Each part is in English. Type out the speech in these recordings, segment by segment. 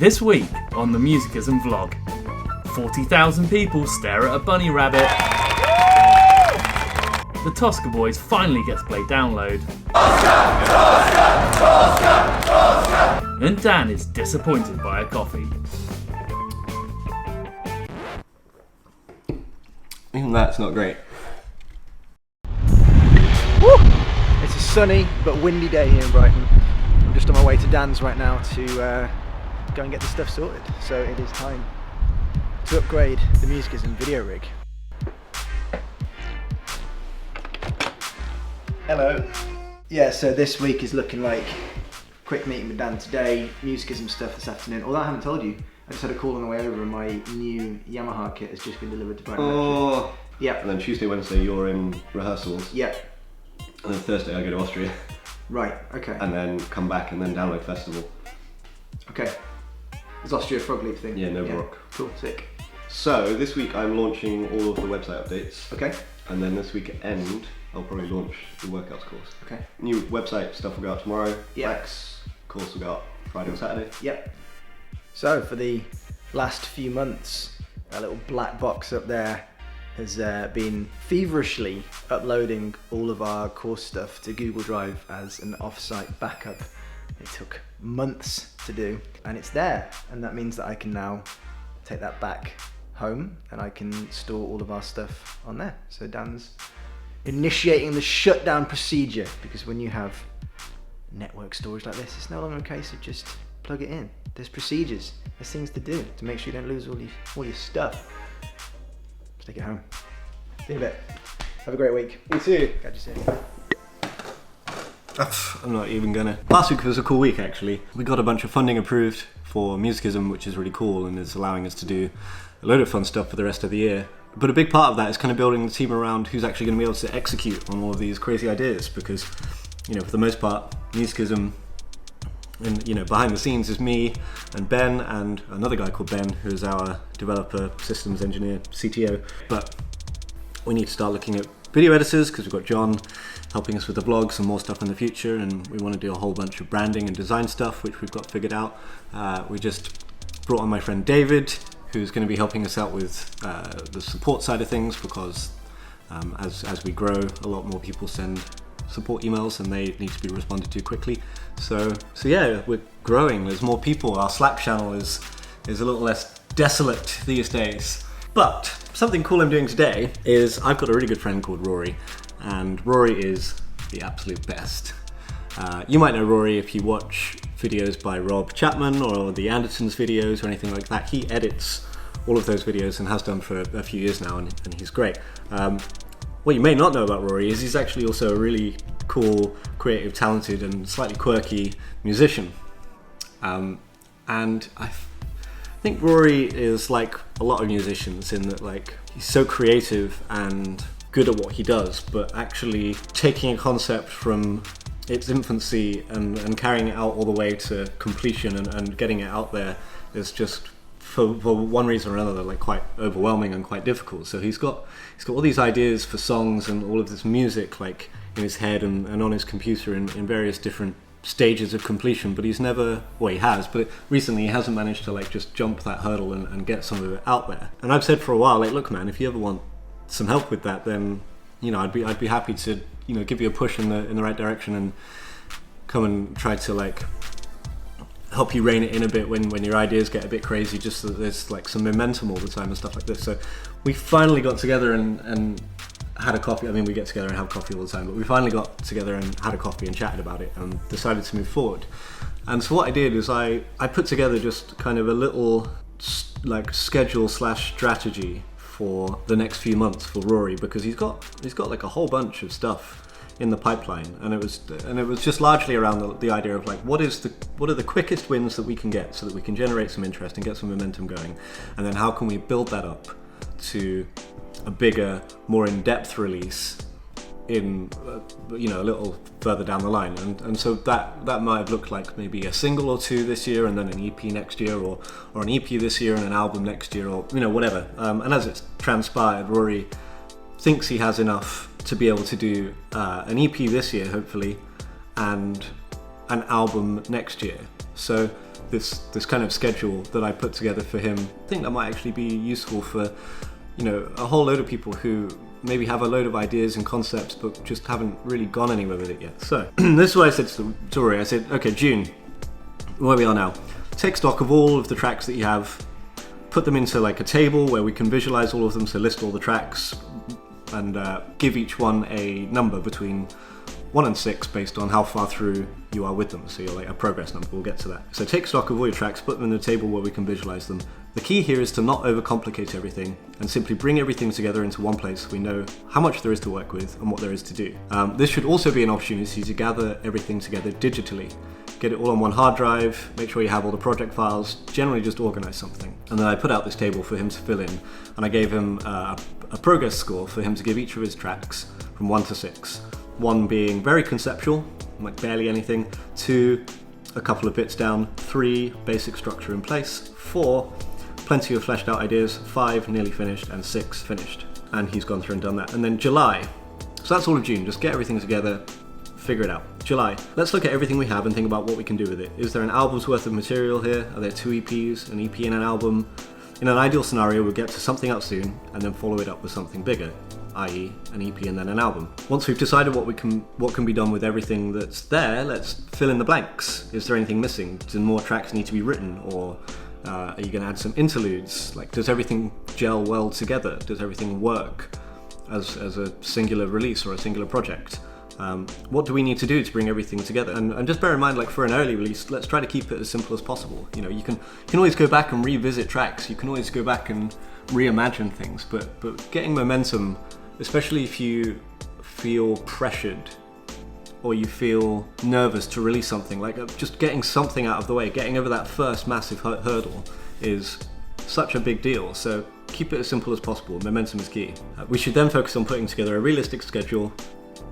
This week on the Musicisum vlog, 40,000 people stare at a bunny rabbit. The Tosca Boys finally gets play download. And Dan is disappointed by a coffee. Even that's not great. Woo! It's a sunny but windy day here in Brighton. I'm just on my way to Dan's right now to go and get the stuff sorted. So it is time to upgrade the Musicisum video rig. Hello. Yeah, so this week is looking like quick meeting with Dan today, Musicisum stuff this afternoon. Although I haven't told you, I just had a call on the way over and my new Yamaha kit has just been delivered to Brighton. Oh. Yeah. And then Tuesday, Wednesday, you're in rehearsals. Yeah. And then Thursday, I go to Austria. Right, okay. And then come back and then Download Festival. Okay. Is Austria a Frog Leap thing? Yeah, no rock. Cool, sick. So this week I'm launching all of the website updates. Okay. And then this weekend, I'll probably launch the workouts course. Okay. New website stuff will go out tomorrow. Yeah. Rex course will go out Friday or Saturday. Yep. So for the last few months, that little black box up there has been feverishly uploading all of our course stuff to Google Drive as an off-site backup. It took months to do, and it's there, and that means that I can now take that back home and I can store all of our stuff on there. So Dan's initiating the shutdown procedure, because when you have network storage like this, it's no longer a case of just plug it in. There's procedures, there's things to do to make sure you don't lose all your stuff. Let's take it home. See you in a bit. Have a great week. You too. Catch you soon. I'm not even gonna. Last week was a cool week actually. We got a bunch of funding approved for Musicisum, which is really cool and is allowing us to do a load of fun stuff for the rest of the year. But a big part of that is kind of building the team around who's actually going to be able to execute on all of these crazy ideas, because, you know, for the most part, Musicisum, and you know, behind the scenes is me and Ben and another guy called Ben, who is our developer, systems engineer, CTO. But we need to start looking at video editors, because we've got John helping us with the blogs and more stuff in the future, and we want to do a whole bunch of branding and design stuff, which we've got figured out. We just brought on my friend David, who's going to be helping us out with the support side of things, because as we grow, a lot more people send support emails and they need to be responded to quickly. So yeah, we're growing, there's more people, our Slack channel is a little less desolate these days. But something cool I'm doing today is I've got a really good friend called Rory, and Rory is the absolute best. You might know Rory if you watch videos by Rob Chapman or the Andersons videos or anything like that. He edits all of those videos and has done for a few years now, and he's great. What you may not know about Rory is he's actually also a really cool, creative, talented and slightly quirky musician. And I think Rory is like a lot of musicians in that, like, he's so creative and good at what he does, but actually taking a concept from its infancy and carrying it out all the way to completion and getting it out there is just, for one reason or another, like quite overwhelming and quite difficult. So he's got all these ideas for songs and all of this music like in his head and on his computer in various different stages of completion, but he's never, well, he has, but recently he hasn't managed to like just jump that hurdle and get some of it out there. And I've said for a while, like, look man, if you ever want some help with that, then, you know, I'd be happy to, you know, give you a push in the right direction and come and try to like help you rein it in a bit when your ideas get a bit crazy, just so that there's like some momentum all the time and stuff like this. So we finally got together and had a coffee. I mean, we get together and have coffee all the time, but we finally got together and had a coffee and chatted about it and decided to move forward. And so what I did is I put together just kind of a little like schedule / strategy for the next few months for Rory, because he's got like a whole bunch of stuff in the pipeline, and it was just largely around the idea of like what are the quickest wins that we can get so that we can generate some interest and get some momentum going, and then how can we build that up to a bigger, more in-depth release in you know, a little further down the line, and so that might have looked like maybe a single or two this year, and then an EP next year, or an EP this year and an album next year, or, you know, whatever. And as it's transpired, Rory thinks he has enough to be able to do an EP this year, hopefully, and an album next year. So this kind of schedule that I put together for him, I think that might actually be useful for, you know, a whole load of people who maybe have a load of ideas and concepts but just haven't really gone anywhere with it yet. So this is what I said to Rory. I said, okay, June, where we are now, take stock of all of the tracks that you have, put them into like a table where we can visualize all of them, so list all the tracks and give each one a number between 1 and 6 based on how far through you are with them. So you're like a progress number, we'll get to that. So take stock of all your tracks, put them in a table where we can visualize them. The key here is to not overcomplicate everything and simply bring everything together into one place so we know how much there is to work with and what there is to do. This should also be an opportunity to gather everything together digitally. Get it all on one hard drive, make sure you have all the project files, generally just organize something. And then I put out this table for him to fill in, and I gave him a progress score for him to give each of his tracks from 1 to 6. 1 being very conceptual, like barely anything, 2, a couple of bits down, 3, basic structure in place, 4, plenty of fleshed out ideas, 5, nearly finished, and 6, finished. And he's gone through and done that. And then July, so that's all of June, just get everything together, figure it out. July, let's look at everything we have and think about what we can do with it. Is there an album's worth of material here? Are there 2 EPs, an EP and an album? In an ideal scenario, we'll get to something out soon and then follow it up with something bigger, i.e. an EP and then an album. Once we've decided what can be done with everything that's there, let's fill in the blanks. Is there anything missing? Do more tracks need to be written, or are you going to add some interludes? Like, does everything gel well together? Does everything work as a singular release or a singular project? What do we need to do to bring everything together? And just bear in mind, like for an early release, let's try to keep it as simple as possible. You know, you can always go back and revisit tracks. You can always go back and reimagine things. But getting momentum, especially if you feel pressured or you feel nervous to release something, like just getting something out of the way, getting over that first massive hurdle is such a big deal. So keep it as simple as possible. Momentum is key. We should then focus on putting together a realistic schedule,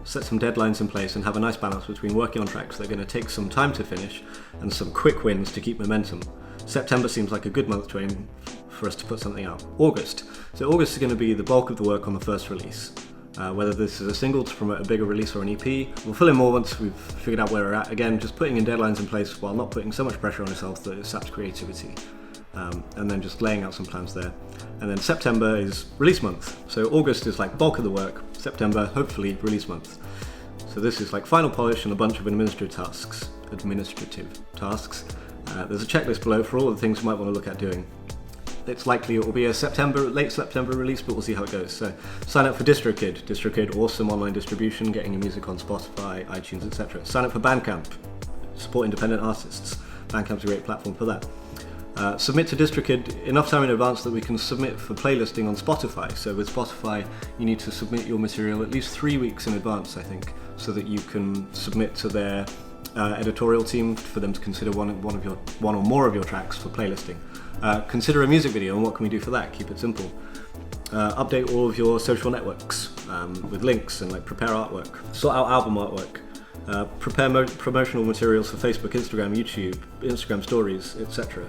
set some deadlines in place, and have a nice balance between working on tracks that are going to take some time to finish and some quick wins to keep momentum. September seems like a good month to aim for us to put something out. August. So August is going to be the bulk of the work on the first release. Whether this is a single to promote a bigger release or an EP, we'll fill in more once we've figured out where we're at. Again, just putting in deadlines in place while not putting so much pressure on yourself that it saps creativity. And then just laying out some plans there. And then September is release month. So August is like bulk of the work. September, hopefully, release month. So this is like final polish and a bunch of administrative tasks. There's a checklist below for all the things you might want to look at doing. It's likely it will be a late September release, but we'll see how it goes. So sign up for DistroKid. DistroKid, awesome online distribution, getting your music on Spotify, iTunes, etc. Sign up for Bandcamp. Support independent artists. Bandcamp's a great platform for that. Submit to DistroKid enough time in advance that we can submit for playlisting on Spotify. So with Spotify, you need to submit your material at least 3 weeks in advance, I think, so that you can submit to their editorial team for them to consider one or more of your tracks for playlisting. Consider a music video, and what can we do for that? Keep it simple. Update all of your social networks with links and like prepare artwork. Sort out album artwork. Prepare promotional materials for Facebook, Instagram, YouTube, Instagram stories, etc.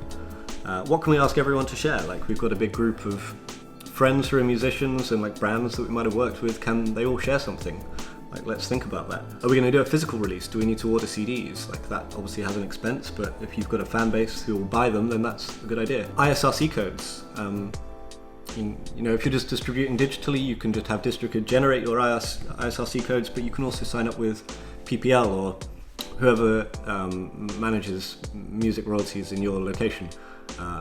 What can we ask everyone to share? Like, we've got a big group of friends who are musicians and like brands that we might have worked with. Can they all share something? Like, let's think about that. Are we going to do a physical release? Do we need to order CDs? Like, that obviously has an expense, but if you've got a fan base who will buy them, then that's a good idea. ISRC codes. You know, if you're just distributing digitally, you can just have DistroKid generate your ISRC codes, but you can also sign up with PPL or whoever manages music royalties in your location.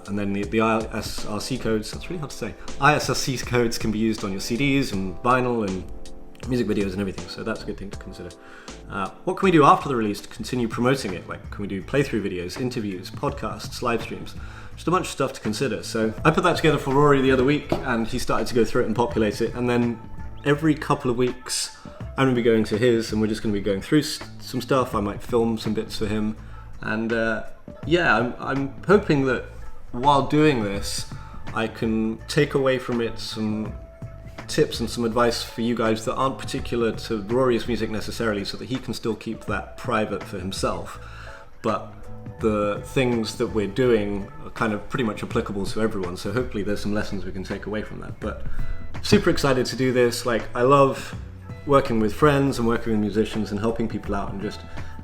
And then the ISRC codes, that's really hard to say. ISRC codes can be used on your CDs and vinyl and music videos and everything, so that's a good thing to consider. What can we do after the release to continue promoting it? Like, can we do playthrough videos, interviews, podcasts, live streams? Just a bunch of stuff to consider. So I put that together for Rory the other week, and he started to go through it and populate it, and then every couple of weeks I'm going to be going to his, and we're just going to be going through some stuff. I might film some bits for him, and I'm hoping that while doing this I can take away from it some tips and some advice for you guys that aren't particular to Rory's music necessarily, so that he can still keep that private for himself, but the things that we're doing are kind of pretty much applicable to everyone, so hopefully there's some lessons we can take away from that. But super excited to do this. Like, I love working with friends and working with musicians and helping people out and just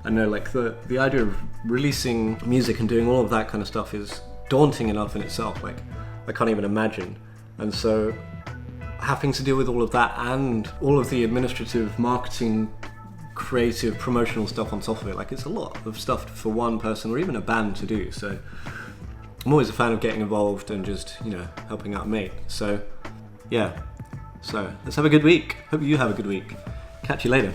I know like the idea of releasing music and doing all of that kind of stuff is daunting enough in itself. Like I can't even imagine. And so having to deal with all of that and all of the administrative, marketing, creative, promotional stuff on top of it, like it's a lot of stuff for one person or even a band to do. So I'm always a fan of getting involved and just, helping out a mate. So yeah, so let's have a good week. Hope you have a good week. Catch you later.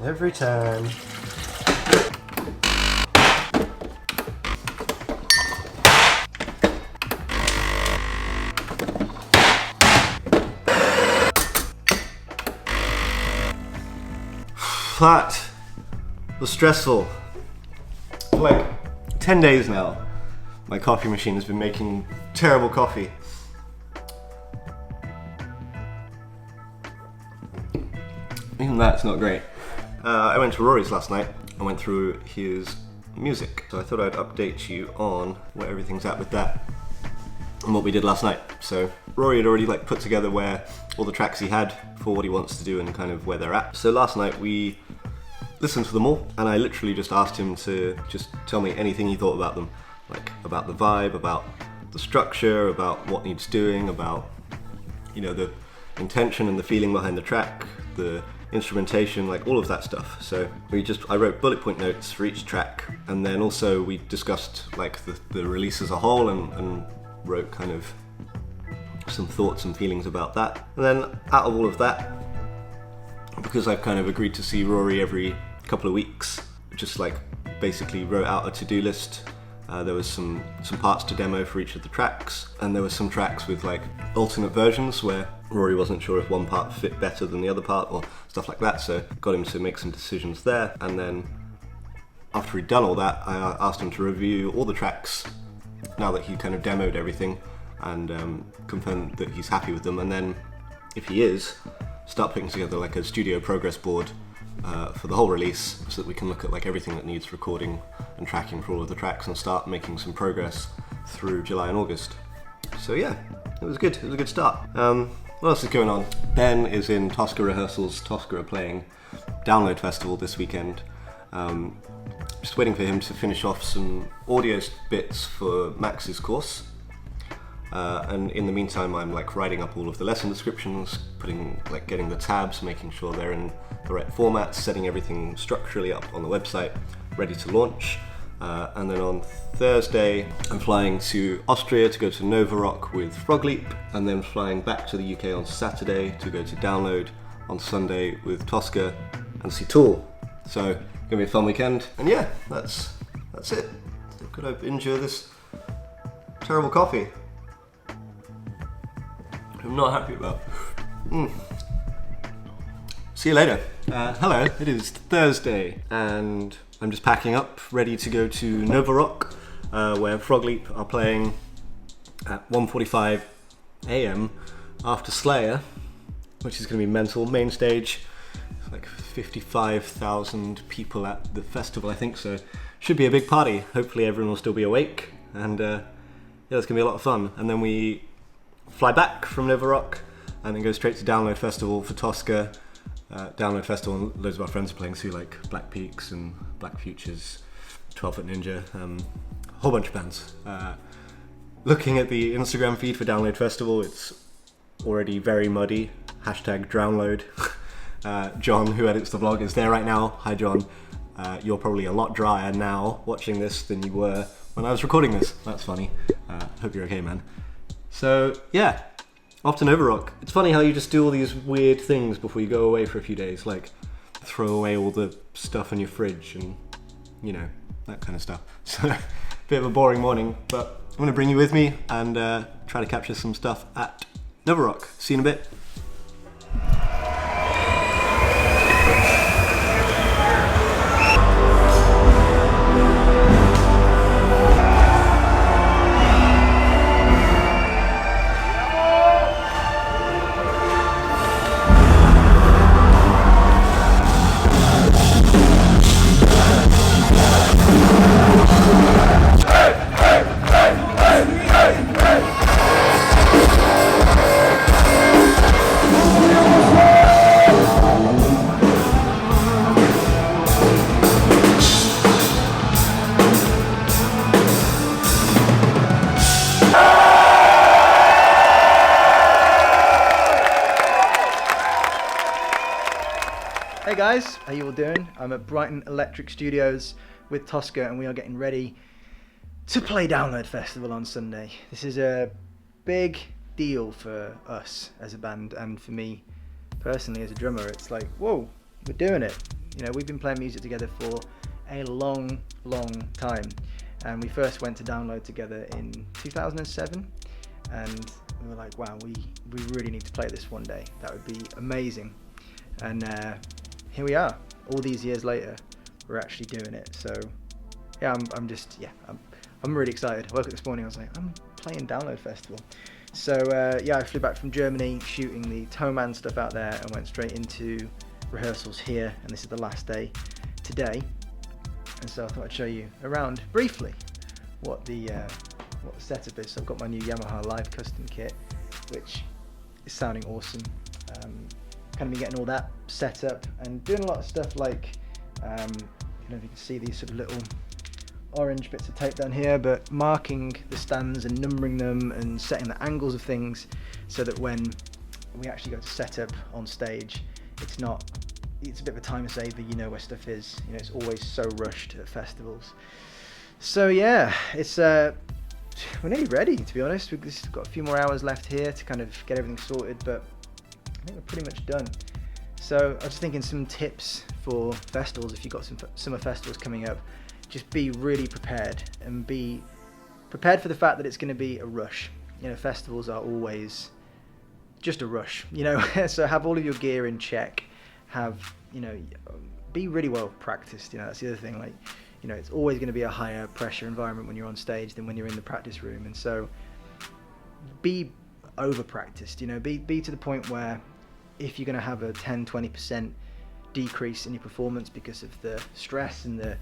Every time. That was stressful. For like 10 days now, my coffee machine has been making terrible coffee. Even that's not great. I went to Rory's last night. I went through his music, so I thought I'd update you on where everything's at with that and what we did last night. So Rory had already put together where all the tracks he had for what he wants to do and kind of where they're at. So last night we listened to them all, and I literally just asked him to just tell me anything he thought about them, like about the vibe, about the structure, about what needs doing, about the intention and the feeling behind the track, the instrumentation, like all of that stuff. So I wrote bullet point notes for each track, and then also we discussed like the release as a whole and wrote kind of some thoughts and feelings about that. And then out of all of that, because I've kind of agreed to see Rory every couple of weeks, just basically wrote out a to-do list. There was some parts to demo for each of the tracks, and there were some tracks with alternate versions where Rory wasn't sure if one part fit better than the other part or stuff like that, so got him to make some decisions there. And then after he'd done all that, I asked him to review all the tracks now that he kind of demoed everything and confirmed that he's happy with them, and then if he is, start putting together a studio progress board for the whole release so that we can look at everything that needs recording and tracking for all of the tracks and start making some progress through July and August. So yeah, it was good. It was a good start. What else is going on? Ben is in Tosca rehearsals. Tosca are playing Download Festival this weekend. Just waiting for him to finish off some audio bits for Max's course. And in the meantime, I'm writing up all of the lesson descriptions, getting the tabs, making sure they're in the right formats, setting everything structurally up on the website, ready to launch. And then on Thursday, I'm flying to Austria to go to Nova Rock with Frogleap, and then flying back to the UK on Saturday to go to Download on Sunday with Tosca and see Tool. So, gonna be a fun weekend. And yeah, that's it. I've got to endure this terrible coffee I'm not happy about. See you later. Hello, it is Thursday, and I'm just packing up, ready to go to Nova Rock, where Frogleap are playing at 1:45 a.m. after Slayer, which is going to be mental. Main stage, it's 55,000 people at the festival, I think, so should be a big party. Hopefully everyone will still be awake, and yeah, it's going to be a lot of fun. And then we fly back from Nova Rock and then go straight to Download Festival for Tosca. Download Festival, and loads of our friends are playing too, like Black Peaks and Black Futures, 12 Foot Ninja, a whole bunch of bands. Looking at the Instagram feed for Download Festival, it's already very muddy. #Drownload. John, who edits the vlog, is there right now. Hi John. You're probably a lot drier now watching this than you were when I was recording this. That's funny. Hope you're okay, man. So yeah, off to Nova Rock. It's funny how you just do all these weird things before you go away for a few days, like throw away all the stuff in your fridge and, you know, that kind of stuff. So, bit of a boring morning, but I'm going to bring you with me and try to capture some stuff at Nova Rock. See you in a bit. guys, how you all doing? I'm at Brighton Electric Studios with Tosca, and we are getting ready to play Download Festival on Sunday. This is a big deal for us as a band, and for me personally as a drummer. It's like, whoa, we're doing it. You know, we've been playing music together for a long time, and we first went to Download together in 2007, and we were like, wow, we really need to play this one day. That would be amazing. And here we are, all these years later, we're actually doing it. So yeah, I'm really excited. I woke up this morning, I was like, I'm playing Download Festival. So yeah, I flew back from Germany shooting the Toeman stuff out there and went straight into rehearsals here, and this is the last day today. And so I thought I'd show you around briefly what the setup is. So I've got my new Yamaha Live custom kit, which is sounding awesome. Kind of been getting all that set up and doing a lot of stuff like, I don't know if you can see these sort of little orange bits of tape down here, but marking the stands and numbering them and setting the angles of things so that when we actually go to set up on stage, it's a bit of a time saver. You know where stuff is. You know, it's always so rushed at festivals. So yeah, it's we're nearly ready, to be honest. We've just got a few more hours left here to kind of get everything sorted, but I think we're pretty much done. So I was thinking some tips for festivals. If you've got some summer festivals coming up, just be really prepared, and be prepared for the fact that it's going to be a rush. You know, festivals are always just a rush, you know. So have all of your gear in check. Be really well practiced. You know, that's the other thing. Like, you know, it's always going to be a higher pressure environment when you're on stage than when you're in the practice room. And so be over practiced. You know, be to the point where if you're going to have a 10-20% decrease in your performance because of the stress and the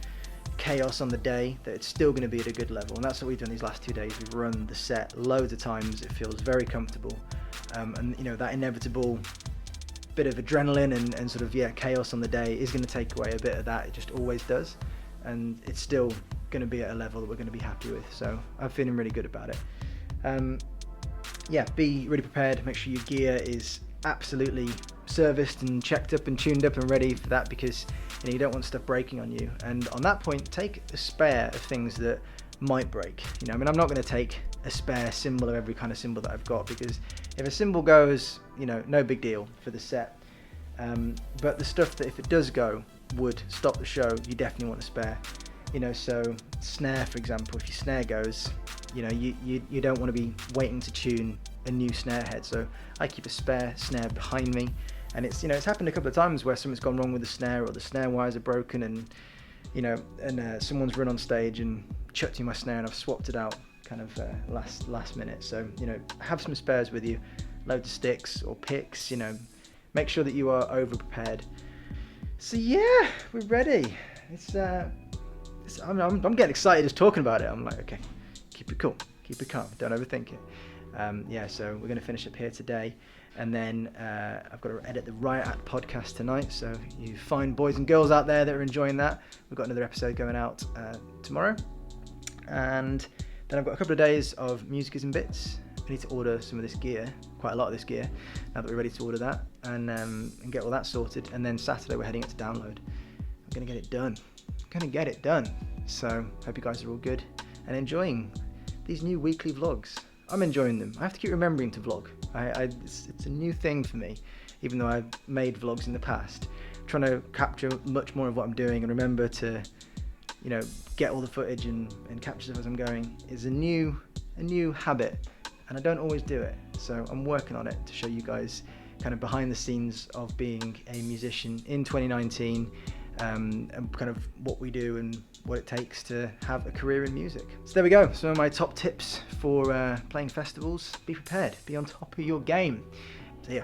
chaos on the day, that it's still going to be at a good level. And that's what we've done these last 2 days. We've run the set loads of times. It feels very comfortable, and you know, that inevitable bit of adrenaline and sort of chaos on the day is going to take away a bit of that. It just always does, and it's still going to be at a level that we're going to be happy with. So I'm feeling really good about it. Yeah, be really prepared. Make sure your gear is absolutely serviced and checked up and tuned up and ready for that, because you don't want stuff breaking on you. And on that point, take a spare of things that might break. You know, I mean, I'm not going to take a spare cymbal of every kind of cymbal that I've got, because if a cymbal goes, you know, no big deal for the set. But the stuff that, if it does go, would stop the show, you definitely want a spare. You know, so snare, for example, if your snare goes, you know, you don't want to be waiting to tune a new snare head. So I keep a spare snare behind me, and it's happened a couple of times where something's gone wrong with the snare, or the snare wires are broken, and someone's run on stage and chucked in my snare, and I've swapped it out kind of last minute. So, you know, have some spares with you, loads of sticks or picks. You know, make sure that you are over prepared. So yeah, we're ready. I'm getting excited just talking about it. I'm like, okay, keep it cool, keep it calm, don't overthink it. So we're going to finish up here today, and then I've got to edit the Riot Act podcast tonight. So you fine boys and girls out there that are enjoying that, we've got another episode going out tomorrow, and then I've got a couple of days of Musicisum bits. I need to order some of this gear, quite a lot of this gear, now that we're ready to order that, and get all that sorted. And then Saturday we're heading up to Download. I'm going to get it done. So hope you guys are all good and enjoying these new weekly vlogs. I'm enjoying them. I have to keep remembering to vlog. It's a new thing for me, even though I've made vlogs in the past. I'm trying to capture much more of what I'm doing and remember to, you know, get all the footage and capture stuff as I'm going is a new habit, and I don't always do it. So I'm working on it to show you guys kind of behind the scenes of being a musician in 2019, and kind of what we do and what it takes to have a career in music. So there we go, some of my top tips for playing festivals. Be prepared, be on top of your game. See ya.